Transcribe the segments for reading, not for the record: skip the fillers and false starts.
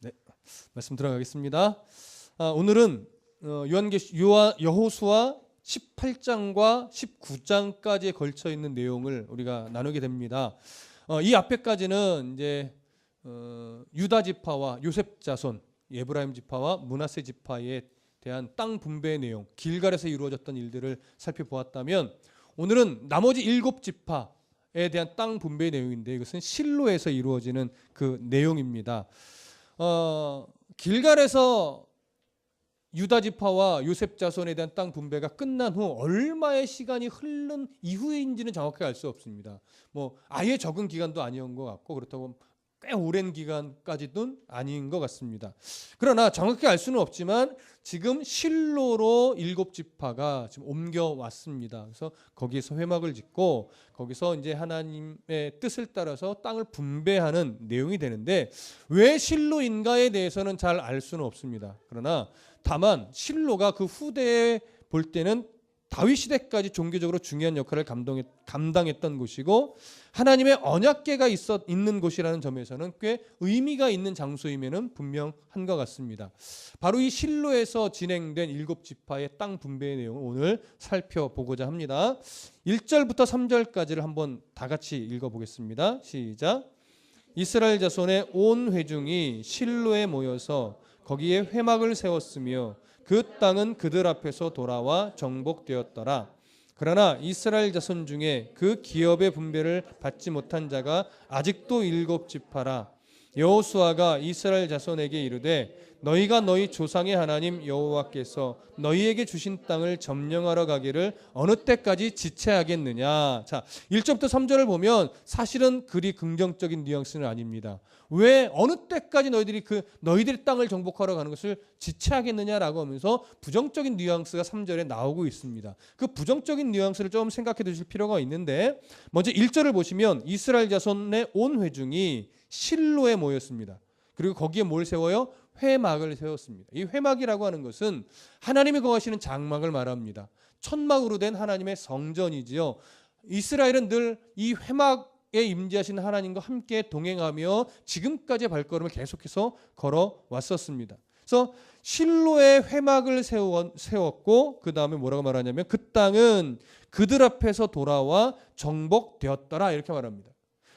네, 말씀 들어가겠습니다. 오늘은 여호수아 18장과 19장까지에 걸쳐 있는 내용을 우리가 나누게 됩니다. 이 앞에까지는 이제 유다 지파와 요셉 자손, 에브라임 지파와 므낫세 지파에 대한 땅 분배의 내용, 길갈에서 이루어졌던 일들을 살펴보았다면, 오늘은 나머지 7지파에 대한 땅 분배의 내용인데, 이것은 실로에서 이루어지는 그 내용입니다. 길갈에서 유다 지파와 요셉 자손에 대한 땅 분배가 끝난 후 얼마의 시간이 흐른 이후인지는 정확하게 알 수 없습니다. 아예 적은 기간도 아니었던 것 같고, 그렇다고 꽤 오랜 기간까지는 아닌 것 같습니다. 그러나 정확히 알 수는 없지만 지금 실로로 7지파가 지금 옮겨왔습니다. 그래서 거기에서 회막을 짓고 거기서 이제 하나님의 뜻을 따라서 땅을 분배하는 내용이 되는데, 왜 실로인가에 대해서는 잘 알 수는 없습니다. 그러나 다만 실로가 그 후대에 볼 때는 다윗 시대까지 종교적으로 중요한 역할을 감당했던 곳이고, 하나님의 언약궤가 있는 곳이라는 점에서는 꽤 의미가 있는 장소임에는 분명한 것 같습니다. 바로 이 실로에서 진행된 7지파의 땅 분배의 내용을 오늘 살펴보고자 합니다. 1절부터 3절까지를 한번 다 같이 읽어보겠습니다. 시작. 이스라엘 자손의 온 회중이 실로에 모여서 거기에 회막을 세웠으며 그 땅은 그들 앞에서 돌아와 정복되었더라. 그러나 이스라엘 자손 중에 그 기업의 분배를 받지 못한 자가 아직도 7지파라. 여호수아가 이스라엘 자손에게 이르되 너희가 너희 조상의 하나님 여호와께서 너희에게 주신 땅을 점령하러 가기를 어느 때까지 지체하겠느냐. 자, 1절부터 3절을 보면 사실은 그리 긍정적인 뉘앙스는 아닙니다. 왜 어느 때까지 너희들이 땅을 정복하러 가는 것을 지체하겠느냐라고 하면서 부정적인 뉘앙스가 3절에 나오고 있습니다. 그 부정적인 뉘앙스를 좀 생각해 두실 필요가 있는데, 먼저 1절을 보시면 이스라엘 자손의 온 회중이 실로에 모였습니다. 그리고 거기에 뭘 세워요? 회막을 세웠습니다. 이 회막이라고 하는 것은 하나님이 거하시는 장막을 말합니다. 천막으로 된 하나님의 성전이지요. 이스라엘은 늘 이 회막에 임재하시는 하나님과 함께 동행하며 지금까지의 발걸음을 계속해서 걸어왔었습니다. 그래서 실로에 회막을 세웠고, 그 다음에 뭐라고 말하냐면 그 땅은 그들 앞에서 돌아와 정복되었더라, 이렇게 말합니다.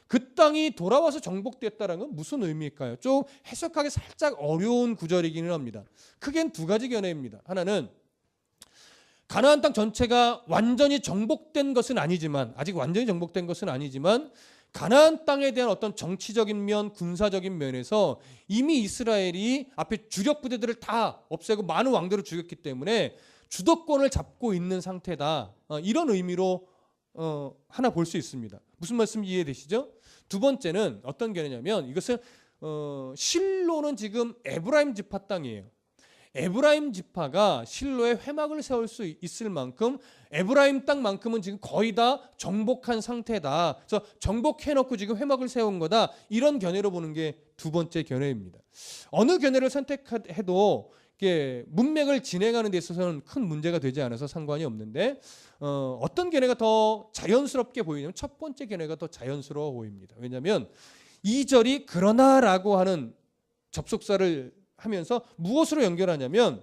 그 땅이 돌아와서 정복됐다는 건 무슨 의미일까요? 좀 해석하기 살짝 어려운 구절이기는 합니다. 크게는 두 가지 견해입니다. 하나는 가나안 땅 전체가 완전히 정복된 것은 아니지만, 아직 완전히 정복된 것은 아니지만, 가나안 땅에 대한 어떤 정치적인 면, 군사적인 면에서 이미 이스라엘이 앞에 주력 부대들을 다 없애고 많은 왕들을 죽였기 때문에 주도권을 잡고 있는 상태다. 이런 의미로 하나 볼 수 있습니다. 무슨 말씀 이해되시죠? 두 번째는 어떤 견해냐면, 이것은 실로는 지금 에브라임 지파 땅이에요. 에브라임 지파가 실로에 회막을 세울 수 있을 만큼 에브라임 땅만큼은 지금 거의 다 정복한 상태다. 그래서 정복해놓고 지금 회막을 세운 거다. 이런 견해로 보는 게 두 번째 견해입니다. 어느 견해를 선택해도 문맥을 진행하는 데 있어서는 큰 문제가 되지 않아서 상관이 없는데, 어떤 견해가 더 자연스럽게 보이냐면 첫 번째 견해가 더 자연스러워 보입니다. 왜냐하면 2절이 그러나라고 하는 접속사를 하면서 무엇으로 연결하냐면,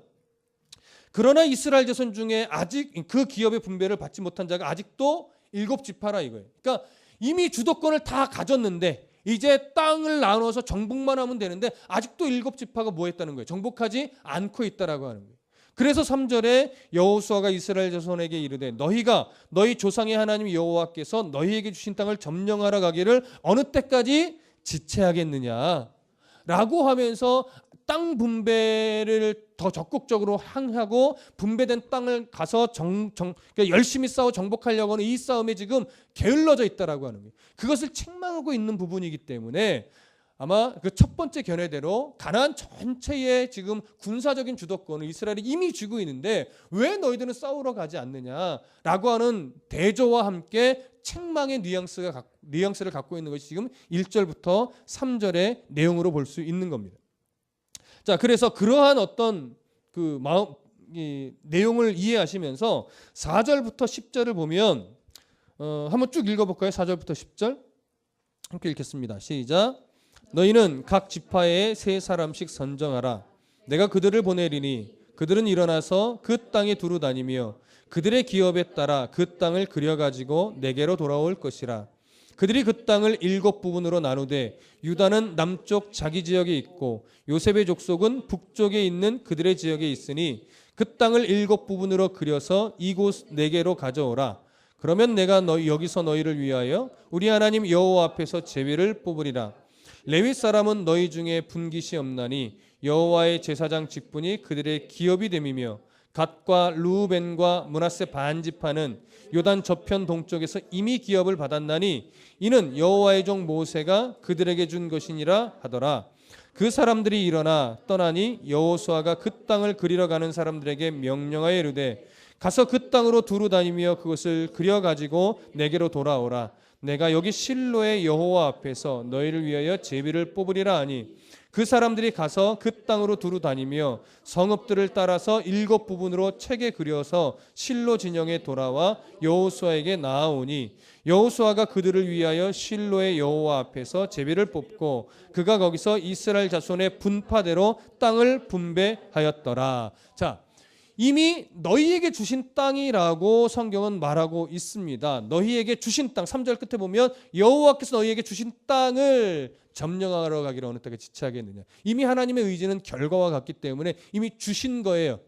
그러나 이스라엘 자손 중에 아직 그 기업의 분배를 받지 못한 자가 아직도 7지파라 이거예요. 그러니까 이미 주도권을 다 가졌는데 이제 땅을 나눠서 정복만 하면 되는데 아직도 7지파가 뭐 했다는 거예요? 정복하지 않고 있다라고 하는 거예요. 그래서 3절에 여호수아가 이스라엘 자손에게 이르되 너희가 너희 조상의 하나님 여호와께서 너희에게 주신 땅을 점령하러 가기를 어느 때까지 지체하겠느냐 라고 하면서 땅 분배를 더 적극적으로 항하고 분배된 땅을 가서 그러니까 열심히 싸워 정복하려고 하는 이 싸움에 지금 게을러져 있다라고 하는 거예요. 그것을 책망하고 있는 부분이기 때문에 아마 그 첫 번째 견해대로 가나안 전체의 지금 군사적인 주도권을 이스라엘이 이미 쥐고 있는데 왜 너희들은 싸우러 가지 않느냐라고 하는 대조와 함께 책망의 뉘앙스를 갖고 있는 것이 지금 1절부터 3절의 내용으로 볼 수 있는 겁니다. 자, 그래서 그러한 어떤 내용을 이해하시면서 4절부터 10절을 보면 한번 쭉 읽어볼까요? 4절부터 10절 함께 읽겠습니다. 시작. 너희는 각 지파에 3사람씩 선정하라. 내가 그들을 보내리니 그들은 일어나서 그 땅에 두루 다니며 그들의 기업에 따라 그 땅을 그려가지고 내게로 돌아올 것이라. 그들이 그 땅을 7부분으로 나누되 유다는 남쪽 자기 지역에 있고 요셉의 족속은 북쪽에 있는 그들의 지역에 있으니 그 땅을 7부분으로 그려서 이곳 내게로 가져오라. 그러면 내가 여기서 너희를 위하여 우리 하나님 여호와 앞에서 제비를 뽑으리라. 레위 사람은 너희 중에 분깃이 없나니 여호와의 제사장 직분이 그들의 기업이 됨이며 갓과 루벤과 므낫세 반지파는 요단 저편 동쪽에서 이미 기업을 받았나니 이는 여호와의 종 모세가 그들에게 준 것이니라 하더라. 그 사람들이 일어나 떠나니 여호수아가 그 땅을 그리러 가는 사람들에게 명령하여 이르되 가서 그 땅으로 두루 다니며 그것을 그려 가지고 내게로 돌아오라. 내가 여기 실로의 여호와 앞에서 너희를 위하여 제비를 뽑으리라 하니 그 사람들이 가서 그 땅으로 두루 다니며 성읍들을 따라서 7부분으로 책에 그려서 실로 진영에 돌아와 여호수아에게 나아오니 여호수아가 그들을 위하여 실로의 여호와 앞에서 제비를 뽑고 그가 거기서 이스라엘 자손의 분파대로 땅을 분배하였더라. 자, 이미 너희에게 주신 땅이라고 성경은 말하고 있습니다. 너희에게 주신 땅, 3절 끝에 보면 여호와께서 너희에게 주신 땅을 점령하러 가기를 어느 때가 지체하겠느냐. 이미 하나님의 의지는 결과와 같기 때문에 이미 주신 거예요.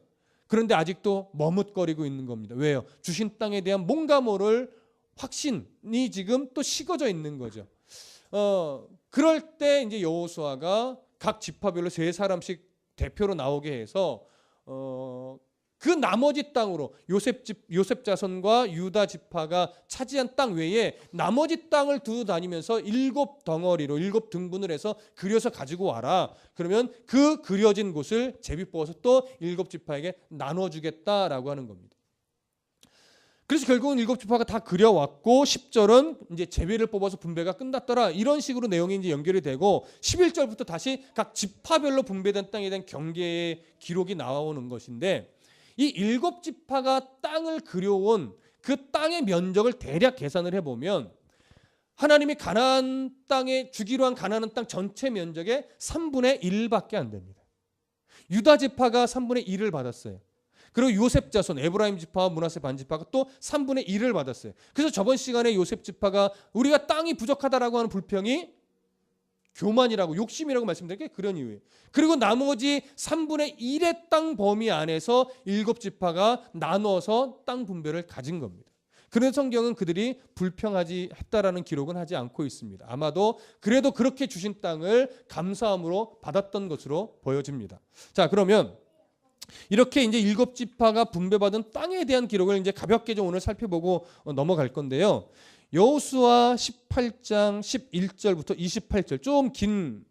그런데 아직도 머뭇거리고 있는 겁니다. 왜요? 주신 땅에 대한 뭔가 모를 확신이 지금 또 식어져 있는 거죠. 그럴 때 이제 여호수아가 각 지파별로 3사람씩 대표로 나오게 해서 그 나머지 땅으로 요셉 자손과 유다 지파가 차지한 땅 외에 나머지 땅을 두루 다니면서 7덩어리로 7등분을 해서 그려서 가지고 와라. 그러면 그 그려진 곳을 제비 뽑아서 또 7지파에게 나눠주겠다라고 하는 겁니다. 그래서 결국은 7지파가 다 그려왔고 10절은 이제 제비를 뽑아서 분배가 끝났더라. 이런 식으로 내용이 이제 연결이 되고 11절부터 다시 각 지파별로 분배된 땅에 대한 경계의 기록이 나오는 것인데 이 7지파가 땅을 그려온 그 땅의 면적을 대략 계산을 해보면 하나님이 가나안 땅에 주기로 한 가나안 땅 전체 면적의 3분의 1밖에 안 됩니다. 유다 지파가 3분의 1을 받았어요. 그리고 요셉 자손 에브라임 지파와 므낫세 반지파가 또 3분의 1을 받았어요. 그래서 저번 시간에 요셉 지파가 우리가 땅이 부족하다라고 하는 불평이 교만이라고 욕심이라고 말씀드린 게 그런 이유예요. 그리고 나머지 3분의 1의 땅 범위 안에서 7지파가 나눠서 땅 분배를 가진 겁니다. 그래서 성경은 그들이 불평하지 했다라는 기록은 하지 않고 있습니다. 아마도 그래도 그렇게 주신 땅을 감사함으로 받았던 것으로 보여집니다. 자, 그러면 이렇게 이제 7지파가 분배받은 땅에 대한 기록을 이제 가볍게 좀 오늘 살펴보고 넘어갈 건데요. 여호수아 18장 11절부터 28절 좀 긴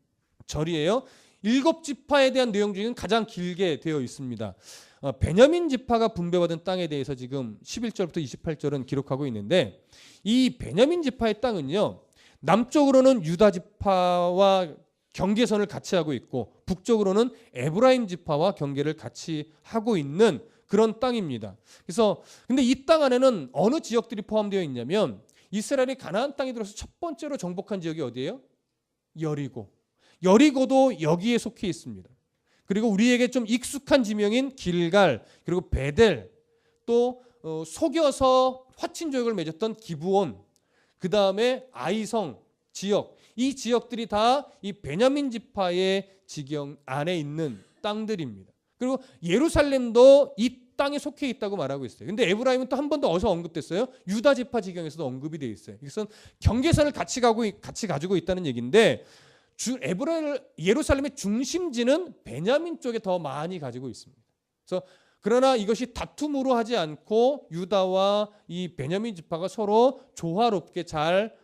절이에요. 7지파에 대한 내용 중에는 가장 길게 되어 있습니다. 베냐민 지파가 분배받은 땅에 대해서 지금 11절부터 28절은 기록하고 있는데 이 베냐민 지파의 땅은요. 남쪽으로는 유다 지파와 경계선을 같이 하고 있고 북쪽으로는 에브라임 지파와 경계를 같이 하고 있는 그런 땅입니다. 그래서 근데 이 땅 안에는 어느 지역들이 포함되어 있냐면 이스라엘이 가나안 땅에 들어서 첫 번째로 정복한 지역이 어디예요? 여리고. 여리고도 여기에 속해 있습니다. 그리고 우리에게 좀 익숙한 지명인 길갈, 그리고 베델, 또 속여서 화친 조약을 맺었던 기브온, 그 다음에 아이성 지역, 이 지역들이 다 이 베냐민 지파의 지경 안에 있는 땅들입니다. 그리고 예루살렘도 이 땅에 속해 있다고 말하고 있어요. 근데 에브라임은 또 한 번 더 어디서 언급됐어요? 유다 지파 지경에서도 언급이 되어 있어요. 이것은 경계선을 같이 가지고 있다는 얘기인데 예루살렘의 중심지는 베냐민 쪽에 더 많이 가지고 있습니다. 그래서 그러나 이것이 다툼으로 하지 않고 유다와 이 베냐민 지파가 서로 조화롭게 잘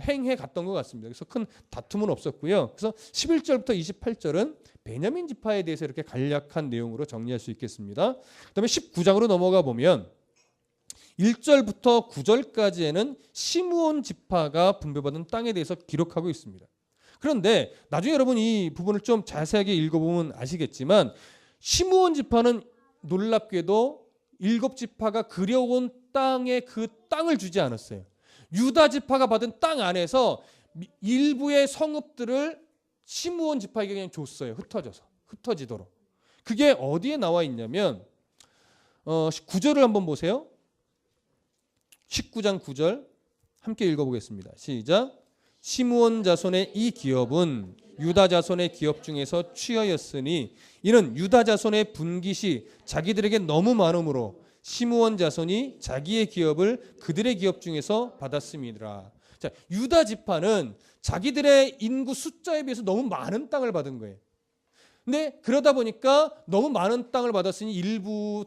행해 갔던 것 같습니다. 그래서 큰 다툼은 없었고요. 그래서 11절부터 28절은 베냐민 지파에 대해서 이렇게 간략한 내용으로 정리할 수 있겠습니다. 그다음에 19장으로 넘어가 보면 1절부터 9절까지에는 시므온 지파가 분배받은 땅에 대해서 기록하고 있습니다. 그런데 나중에 여러분 이 부분을 좀 자세하게 읽어보면 아시겠지만 시므온 지파는 놀랍게도 7지파가 그려온 땅에 그 땅을 주지 않았어요. 유다 지파가 받은 땅 안에서 일부의 성읍들을 시므온 지파에게 그냥 줬어요. 흩어지도록. 그게 어디에 나와 있냐면 9절을 한번 보세요. 19장 9절 함께 읽어보겠습니다. 시작. 시므온 자손의 이 기업은 유다 자손의 기업 중에서 취하였으니 이는 유다 자손의 분깃이 자기들에게 너무 많으므로 시므온 자손이 자기의 기업을 그들의 기업 중에서 받았음이니라. 자, 유다 지파는 자기들의 인구 숫자에 비해서 너무 많은 땅을 받은 거예요. 근데 그러다 보니까 너무 많은 땅을 받았으니 일부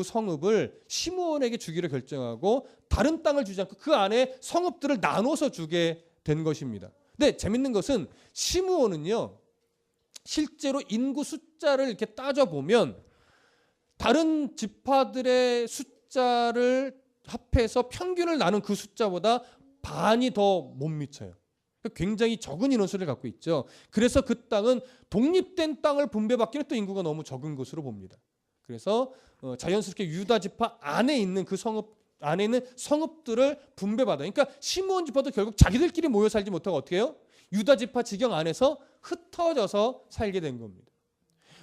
성읍을 시므온에게 주기로 결정하고 다른 땅을 주지 않고 그 안에 성읍들을 나눠서 주게 된 것입니다. 근데 재밌는 것은 시므온은요, 실제로 인구 숫자를 이렇게 따져보면 다른 지파들의 숫자를 합해서 평균을 나눈 그 숫자보다 반이 더 못 미쳐요. 굉장히 적은 인원수를 갖고 있죠. 그래서 그 땅은 독립된 땅을 분배받기는 또 인구가 너무 적은 것으로 봅니다. 그래서 자연스럽게 유다 지파 안에 있는 그 성읍 안에 있는 성읍들을 분배받아요. 그러니까 시므온 지파도 결국 자기들끼리 모여 살지 못하고 어떻게 해요? 유다 지파 지경 안에서 흩어져서 살게 된 겁니다.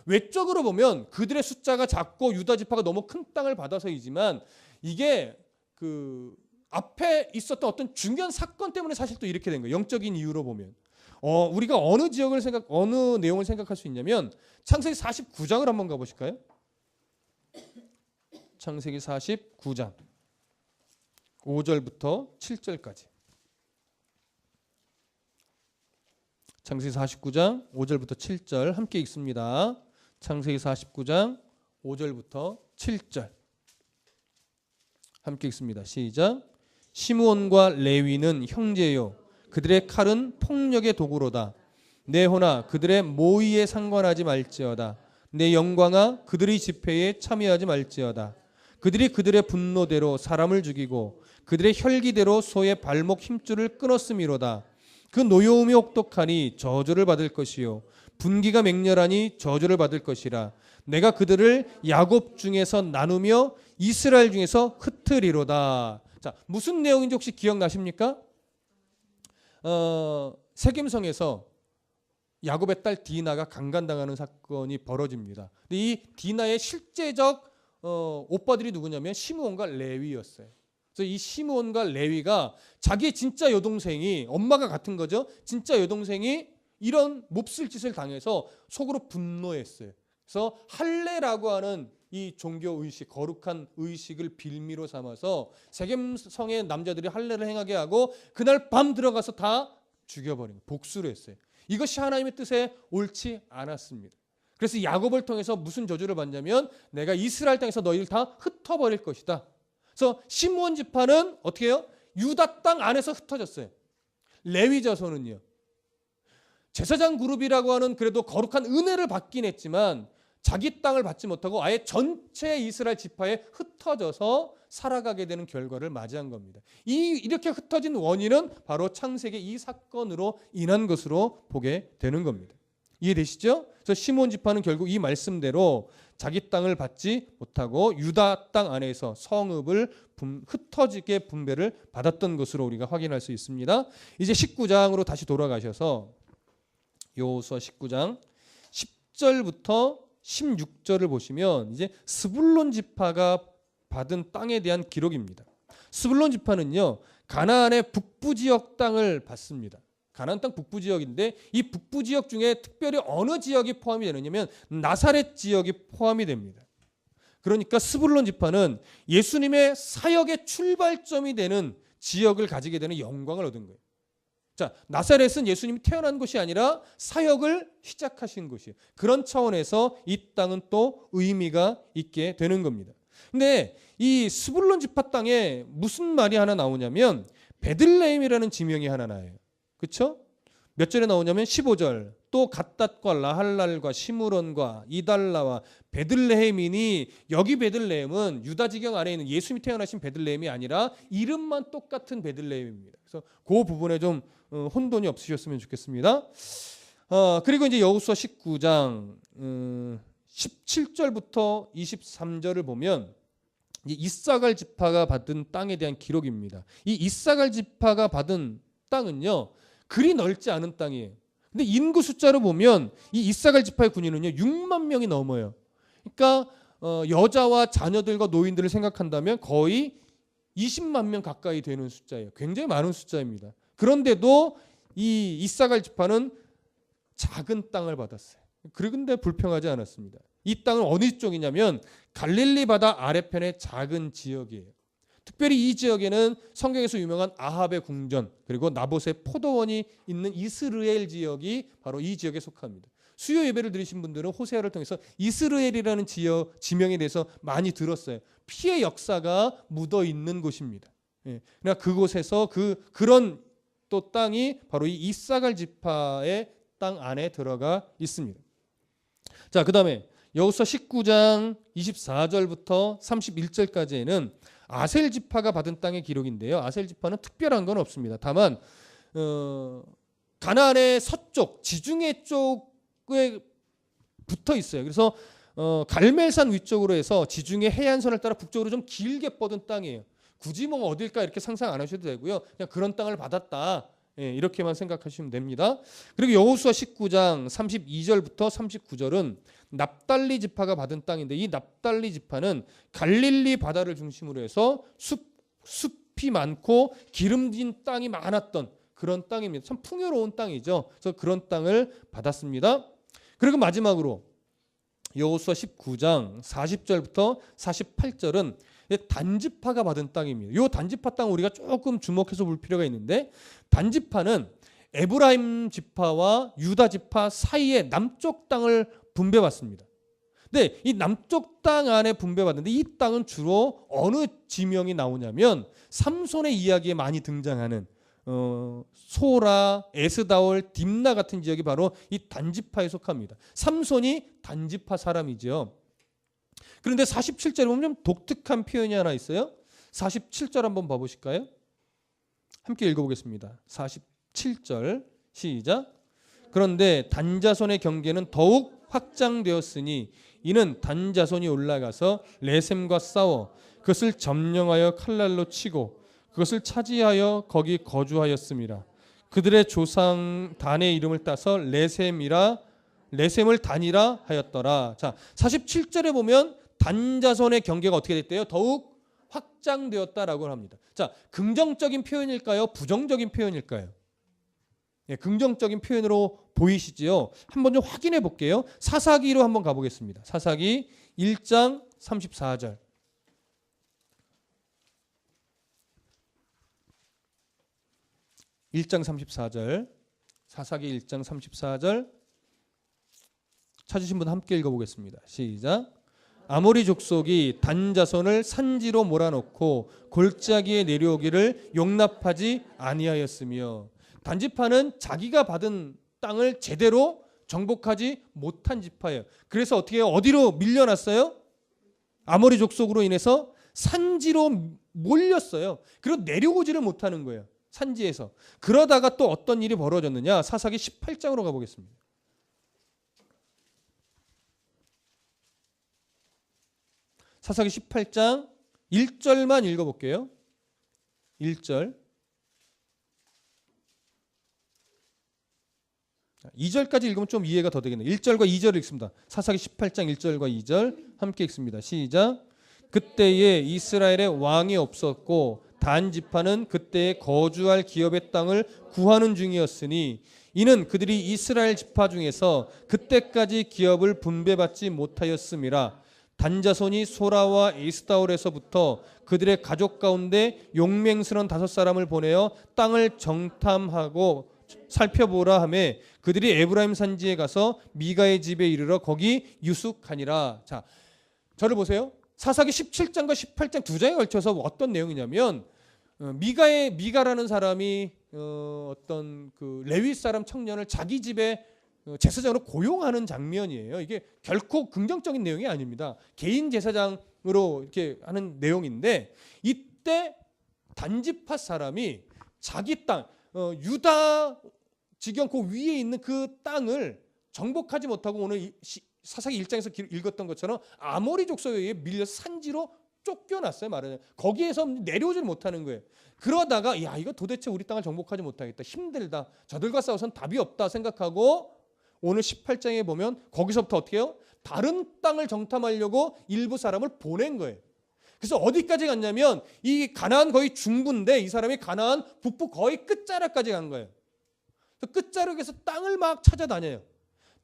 외적으로 보면 그들의 숫자가 작고 유다 지파가 너무 큰 땅을 받아서이지만 이게 그 앞에 있었던 어떤 중요한 사건 때문에 사실 또 이렇게 된 거예요. 영적인 이유로 보면 우리가 어느 내용을 생각할 수 있냐면 창세기 49장을 한번 가보실까요? 창세기 49장 5절부터 7절까지. 창세기 49장 5절부터 7절 함께 읽습니다. 창세기 49장 5절부터 7절 함께 읽습니다. 시작. 시므온과 레위는 형제요 그들의 칼은 폭력의 도구로다. 내 호나 그들의 모의에 상관하지 말지어다. 내 영광아 그들의 집회에 참여하지 말지어다. 그들이 그들의 분노대로 사람을 죽이고 그들의 혈기대로 소의 발목 힘줄을 끊었음이로다. 그 노여움이 혹독하니 저주를 받을 것이요 분기가 맹렬하니 저주를 받을 것이라. 내가 그들을 야곱 중에서 나누며 이스라엘 중에서 흩으리로다. 자, 무슨 내용인지 혹시 기억나십니까? 세겜성에서 야곱의 딸 디나가 강간당하는 사건이 벌어집니다. 근데 이 디나의 실제적 오빠들이 누구냐면 시므온과 레위였어요. 그래서 이 시므온과 레위가 자기의 진짜 여동생이 엄마가 같은 거죠. 진짜 여동생이 이런 몹쓸 짓을 당해서 속으로 분노했어요. 그래서 할례라고 하는 이 종교 의식, 거룩한 의식을 빌미로 삼아서 세겜성의 남자들이 할례를 행하게 하고 그날 밤 들어가서 다 죽여버린 복수를 했어요. 이것이 하나님의 뜻에 옳지 않았습니다. 그래서 야곱을 통해서 무슨 저주를 받냐면 내가 이스라엘 땅에서 너희를 다 흩어버릴 것이다. 그래서 시므온 지파는 어떻게 해요? 유다 땅 안에서 흩어졌어요. 레위 자손은요. 제사장 그룹이라고 하는 그래도 거룩한 은혜를 받긴 했지만 자기 땅을 받지 못하고 아예 전체 이스라엘 지파에 흩어져서 살아가게 되는 결과를 맞이한 겁니다. 이렇게 흩어진 원인은 바로 창세기 이 사건으로 인한 것으로 보게 되는 겁니다. 이해되시죠? 그래서 시므온 지파는 결국 이 말씀대로 자기 땅을 받지 못하고 유다 땅 안에서 성읍을 흩어지게 분배를 받았던 것으로 우리가 확인할 수 있습니다. 이제 19장으로 다시 돌아가셔서 여호수아 19장 10절부터 16절을 보시면 이제 스불론 지파가 받은 땅에 대한 기록입니다. 스불론 지파는요 가나안의 북부 지역 땅을 받습니다. 가나안 땅 북부 지역인데 이 북부 지역 중에 특별히 어느 지역이 포함이 되느냐면 나사렛 지역이 포함이 됩니다. 그러니까 스불론 지파는 예수님의 사역의 출발점이 되는 지역을 가지게 되는 영광을 얻은 거예요. 자, 나사렛은 예수님이 태어난 곳이 아니라 사역을 시작하신 곳이에요. 그런 차원에서 이 땅은 또 의미가 있게 되는 겁니다. 근데 이 스불론 지파 땅에 무슨 말이 하나 나오냐면 베들레헴이라는 지명이 하나 나와요. 그렇죠? 몇 절에 나오냐면 15절. 또 갓닷과 라할랄과 시므론과 이달라와 베들레헴이니 여기 베들레헴은 유다 지경 안에 있는 예수님이 태어나신 베들레헴이 아니라 이름만 똑같은 베들레헴입니다. 그래서 그 부분에 좀 혼돈이 없으셨으면 좋겠습니다. 그리고 이제 여호수아 19장 17절부터 23절을 보면 이사갈 지파가 받은 땅에 대한 기록입니다. 이 이사갈 지파가 받은 땅은요 그리 넓지 않은 땅이에요. 근데 인구 숫자로 보면 이 이사갈 지파의 군인은요 6만 명이 넘어요. 그러니까 여자와 자녀들과 노인들을 생각한다면 거의 20만 명 가까이 되는 숫자예요. 굉장히 많은 숫자입니다. 그런데도 이 이사갈 지파는 작은 땅을 받았어요. 그런데 불평하지 않았습니다. 이 땅은 어느 쪽이냐면 갈릴리 바다 아래편의 작은 지역이에요. 특별히 이 지역에는 성경에서 유명한 아합의 궁전 그리고 나봇의 포도원이 있는 이스라엘 지역이 바로 이 지역에 속합니다. 수요 예배를 드리신 분들은 호세아를 통해서 이스라엘이라는 지명에 대해서 많이 들었어요. 피의 역사가 묻어 있는 곳입니다. 예, 그러니까 그곳에서 그런 또 땅이 바로 이 이사갈 지파의 땅 안에 들어가 있습니다. 자, 그다음에 여호수아 19장 24절부터 31절까지에는 아셀 지파가 받은 땅의 기록인데요. 아셀 지파는 특별한 건 없습니다. 다만 가나안의 서쪽 지중해 쪽에 붙어 있어요. 그래서 갈멜산 위쪽으로 해서 지중해 해안선을 따라 북쪽으로 좀 길게 뻗은 땅이에요. 굳이 뭐 어딜까 이렇게 상상 안 하셔도 되고요. 그냥 그런 땅을 받았다. 예, 이렇게만 생각하시면 됩니다. 그리고 여호수아 19장 32절부터 39절은 납달리 지파가 받은 땅인데 이 납달리 지파는 갈릴리 바다를 중심으로 해서 숲이 많고 기름진 땅이 많았던 그런 땅입니다. 참 풍요로운 땅이죠. 그래서 그런 땅을 받았습니다. 그리고 마지막으로 여호수아 19장 40절부터 48절은 단지파가 받은 땅입니다. 이 단지파 땅 우리가 조금 주목해서 볼 필요가 있는데 단지파는 에브라임 지파와 유다 지파 사이의 남쪽 땅을 분배받습니다. 근데 이 남쪽 땅 안에 분배받는데 이 땅은 주로 어느 지명이 나오냐면 삼손의 이야기에 많이 등장하는 소라, 에스다올, 딥나 같은 지역이 바로 이 단지파에 속합니다. 삼손이 단지파 사람이죠. 그런데 47절에 보면 좀 독특한 표현이 하나 있어요. 47절 한번 봐보실까요? 함께 읽어보겠습니다. 47절 시작. 그런데 단자손의 경계는 더욱 확장되었으니 이는 단자손이 올라가서 레셈과 싸워 그것을 점령하여 칼날로 치고 그것을 차지하여 거기 거주하였습니다. 그들의 조상 단의 이름을 따서 레셈을 단이라 하였더라. 자, 47절에 보면 단자손의 경계가 어떻게 됐대요? 더욱 확장되었다라고 합니다. 자, 긍정적인 표현일까요? 부정적인 표현일까요? 예, 긍정적인 표현으로 보이시지요? 한번 좀 확인해 볼게요. 사사기로 한번 가보겠습니다. 사사기 1장 34절. 사사기 1장 34절 찾으신 분 함께 읽어보겠습니다. 시작. 아모리 족속이 단자손을 산지로 몰아넣고 골짜기에 내려오기를 용납하지 아니하였으며 단지파는 자기가 받은 땅을 제대로 정복하지 못한 지파예요. 그래서 어떻게 해요? 어디로 밀려났어요? 아모리 족속으로 인해서 산지로 몰렸어요. 그리고 내려오지를 못하는 거예요. 산지에서. 그러다가 또 어떤 일이 벌어졌느냐? 사사기 18장으로 가보겠습니다. 사사기 18장 1절만 읽어볼게요. 1절. 2절까지 읽으면 좀 이해가 더 되겠네요. 1절과 2절을 읽습니다. 사사기 18장 1절과 2절 함께 읽습니다. 시작. 그때에 이스라엘에 왕이 없었고 단 지파는 그때에 거주할 기업의 땅을 구하는 중이었으니 이는 그들이 이스라엘 지파 중에서 그때까지 기업을 분배받지 못하였음이라. 단자손이 소라와 에스다올에서부터 그들의 가족 가운데 용맹스러운 5사람을 보내어 땅을 정탐하고 살펴보라 하매 그들이 에브라임 산지에 가서 미가의 집에 이르러 거기 유숙하니라. 자, 저를 보세요. 사사기 17장과 18장 두 장에 걸쳐서 어떤 내용이냐면 미가라는 사람이 어떤 그 레위 사람 청년을 자기 집에 제사장으로 고용하는 장면이에요. 이게 결코 긍정적인 내용이 아닙니다. 개인 제사장으로 이렇게 하는 내용인데 이때 단지파 사람이 자기 땅 유다 지경 그 위에 있는 그 땅을 정복하지 못하고 오늘 사사기 1장에서 읽었던 것처럼 아모리 족속에 의해 밀려 산지로 쫓겨났어요. 말하자면 거기에서 내려오질 못하는 거예요. 그러다가 야, 이거 도대체 우리 땅을 정복하지 못하겠다, 힘들다, 저들과 싸워서는 답이 없다 생각하고 오늘 18장에 보면 거기서부터 어떻게 해요? 다른 땅을 정탐하려고 일부 사람을 보낸 거예요. 그래서 어디까지 갔냐면 이 가나안 거의 중부인데 이 사람이 가나안 북부 거의 끝자락까지 간 거예요. 끝자락에서 땅을 막 찾아다녀요.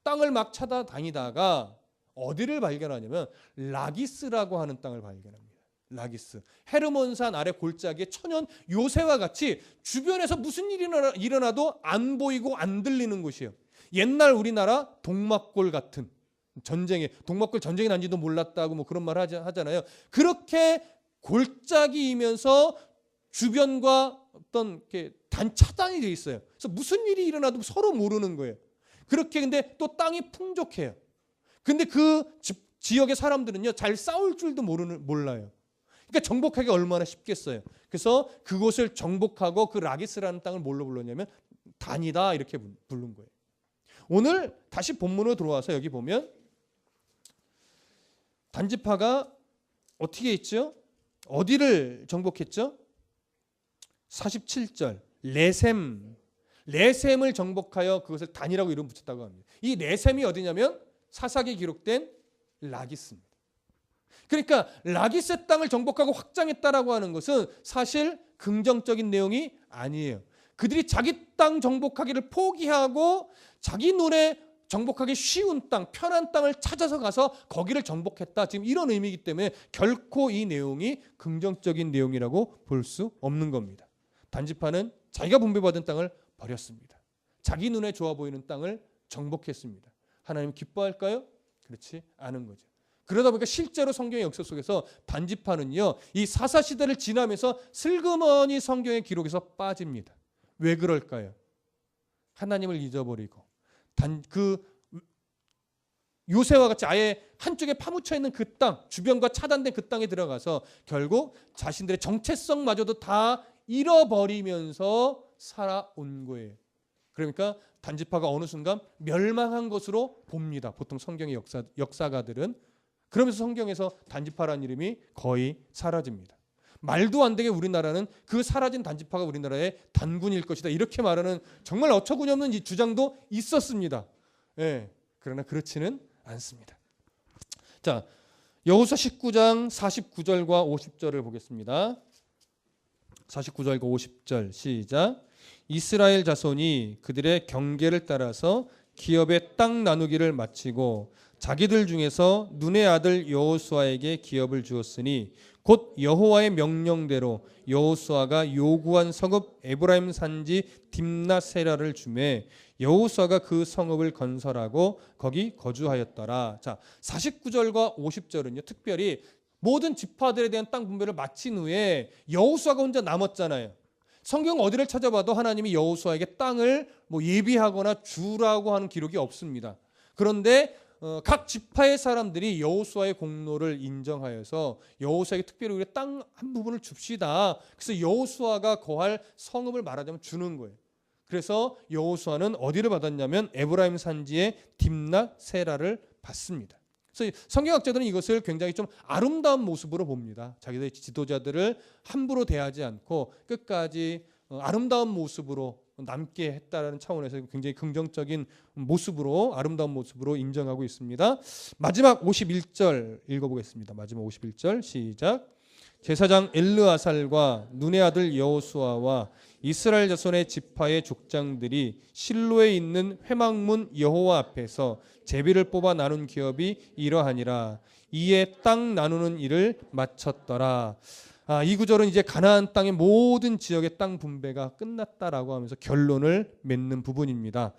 땅을 막 찾아다니다가 어디를 발견하냐면 라기스라고 하는 땅을 발견합니다. 라기스. 헤르몬산 아래 골짜기의 천연 요새와 같이 주변에서 무슨 일이 일어나도 안 보이고 안 들리는 곳이에요. 옛날 우리나라 동막골 같은, 전쟁에 동막골 전쟁이 난지도 몰랐다고 뭐 그런 말 하잖아요. 그렇게 골짜기이면서 주변과 어떤 차단이 돼 있어요. 그래서 무슨 일이 일어나도 서로 모르는 거예요. 그렇게 근데 또 땅이 풍족해요. 근데 그 지역의 사람들은요, 잘 싸울 줄도 몰라요. 그러니까 정복하기 얼마나 쉽겠어요. 그래서 그곳을 정복하고 그 라기스라는 땅을 뭘로 불렀냐면 단이다 이렇게 부른 거예요. 오늘 다시 본문으로 들어와서 여기 보면 단지파가 어떻게 했죠? 어디를 정복했죠? 47절 레셈을 정복하여 그것을 단이라고 이름 붙였다고 합니다. 이 레셈이 어디냐면 사사기에 기록된 라기스입니다. 그러니까 라기스 땅을 정복하고 확장했다라고 하는 것은 사실 긍정적인 내용이 아니에요. 그들이 자기 땅 정복하기를 포기하고 자기 눈에 정복하기 쉬운 땅, 편한 땅을 찾아서 가서 거기를 정복했다. 지금 이런 의미이기 때문에 결코 이 내용이 긍정적인 내용이라고 볼 수 없는 겁니다. 단지파는 자기가 분배받은 땅을 버렸습니다. 자기 눈에 좋아 보이는 땅을 정복했습니다. 하나님 기뻐할까요? 그렇지 않은 거죠. 그러다 보니까 실제로 성경의 역사 속에서 단지파는요, 이 사사시대를 지나면서 슬그머니 성경의 기록에서 빠집니다. 왜 그럴까요? 하나님을 잊어버리고 그 요새와 같이 아예 한쪽에 파묻혀 있는 그 땅, 주변과 차단된 그 땅에 들어가서 결국 자신들의 정체성마저도 다 잃어버리면서 살아온 거예요. 그러니까 단지파가 어느 순간 멸망한 것으로 봅니다. 보통 성경의 역사가들은. 그러면서 성경에서 단지파라는 이름이 거의 사라집니다. 말도 안 되게 우리나라는 그 사라진 단지파가 우리나라의 단군일 것이다, 이렇게 말하는 정말 어처구니없는 이 주장도 있었습니다. 예, 그러나 그렇지는 않습니다. 자, 여호수아 19장 49절과 50절을 보겠습니다. 49절과 50절 시작. 이스라엘 자손이 그들의 경계를 따라서 기업의 땅 나누기를 마치고 자기들 중에서 눈의 아들 여호수아에게 기업을 주었으니 곧 여호와의 명령대로 여호수아가 요구한 성읍 에브라임 산지 딥나세라를 주매 여호수아가 그 성읍을 건설하고 거기 거주하였더라. 자, 49절과 50절은요, 특별히 모든 지파들에 대한 땅 분배를 마친 후에 여호수아가 혼자 남았잖아요. 성경 어디를 찾아봐도 하나님이 여호수아에게 땅을 예비하거나 주라고 하는 기록이 없습니다. 그런데 각 지파의 사람들이 여호수아의 공로를 인정하여서 여호수아에게 특별히 우리 땅 한 부분을 줍시다. 그래서 여호수아가 거할 성읍을 말하자면 주는 거예요. 그래서 여호수아는 어디를 받았냐면 에브라임 산지의 딥나세라를 받습니다. 그래서 성경학자들은 이것을 굉장히 좀 아름다운 모습으로 봅니다. 자기들의 지도자들을 함부로 대하지 않고 끝까지 아름다운 모습으로 남게 했다는 차원에서 굉장히 긍정적인 모습으로, 아름다운 모습으로 인정하고 있습니다. 마지막 51절 읽어보겠습니다. 마지막 51절 시작. 제사장 엘르아살과 눈의 아들 여호수아와 이스라엘 자손의 지파의 족장들이 실로에 있는 회막문 여호와 앞에서 제비를 뽑아 나눈 기업이 이러하니라. 이에 땅 나누는 일을 마쳤더라. 이 구절은 이제 가나안 땅의 모든 지역의 땅 분배가 끝났다라고 하면서 결론을 맺는 부분입니다.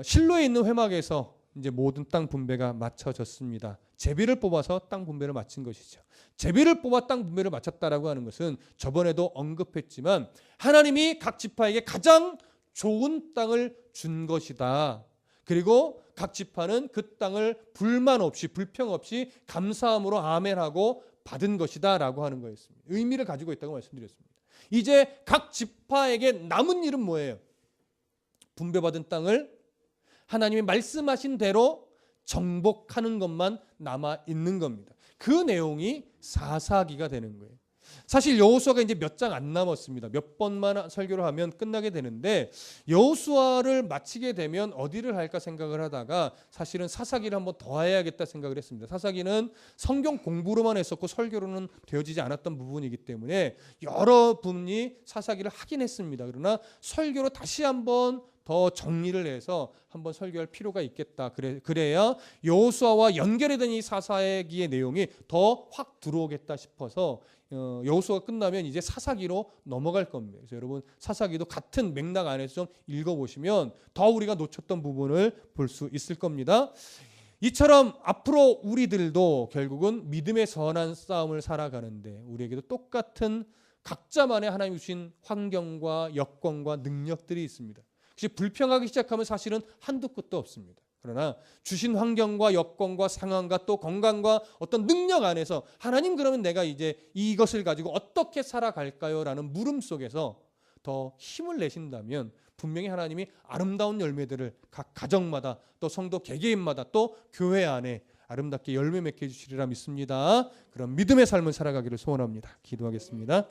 실로에 있는 회막에서 이제 모든 땅 분배가 마쳐졌습니다. 제비를 뽑아서 땅 분배를 마친 것이죠. 제비를 뽑아 땅 분배를 마쳤다라고 하는 것은 저번에도 언급했지만 하나님이 각 지파에게 가장 좋은 땅을 준 것이다. 그리고 각 지파는 그 땅을 불만 없이, 불평 없이 감사함으로 아멘하고 받은 것이다 라고 하는 거였습니다. 의미를 가지고 있다고 말씀드렸습니다. 이제 각 지파에게 남은 일은 뭐예요? 분배받은 땅을 하나님이 말씀하신 대로 정복하는 것만 남아 있는 겁니다. 그 내용이 사사기가 되는 거예요. 사실 여호수아가 이제 몇 장 안 남았습니다. 몇 번만 설교를 하면 끝나게 되는데 여호수아를 마치게 되면 어디를 할까 생각을 하다가 사실은 사사기를 한번 더 해야겠다 생각을 했습니다. 사사기는 성경 공부로만 했었고 설교로는 되어지지 않았던 부분이기 때문에 여러분이 사사기를 하긴 했습니다. 그러나 설교로 다시 한번 더 정리를 해서 한번 설교할 필요가 있겠다. 그래야 여호수아와 연결이 된 이 사사기의 내용이 더 확 들어오겠다 싶어서 여호수아가 끝나면 이제 사사기로 넘어갈 겁니다. 그래서 여러분 사사기도 같은 맥락 안에서 좀 읽어보시면 더 우리가 놓쳤던 부분을 볼 수 있을 겁니다. 이처럼 앞으로 우리들도 결국은 믿음의 선한 싸움을 살아가는데 우리에게도 똑같은 각자만의 하나님이 주신 환경과 여건과 능력들이 있습니다. 혹시 불평하기 시작하면 사실은 한두 끝도 없습니다. 그러나 주신 환경과 여건과 상황과 또 건강과 어떤 능력 안에서 하나님 그러면 내가 이제 이것을 가지고 어떻게 살아갈까요? 라는 물음 속에서 더 힘을 내신다면 분명히 하나님이 아름다운 열매들을 각 가정마다 또 성도 개개인마다 또 교회 안에 아름답게 열매 맺게 해주시리라 믿습니다. 그런 믿음의 삶을 살아가기를 소원합니다. 기도하겠습니다.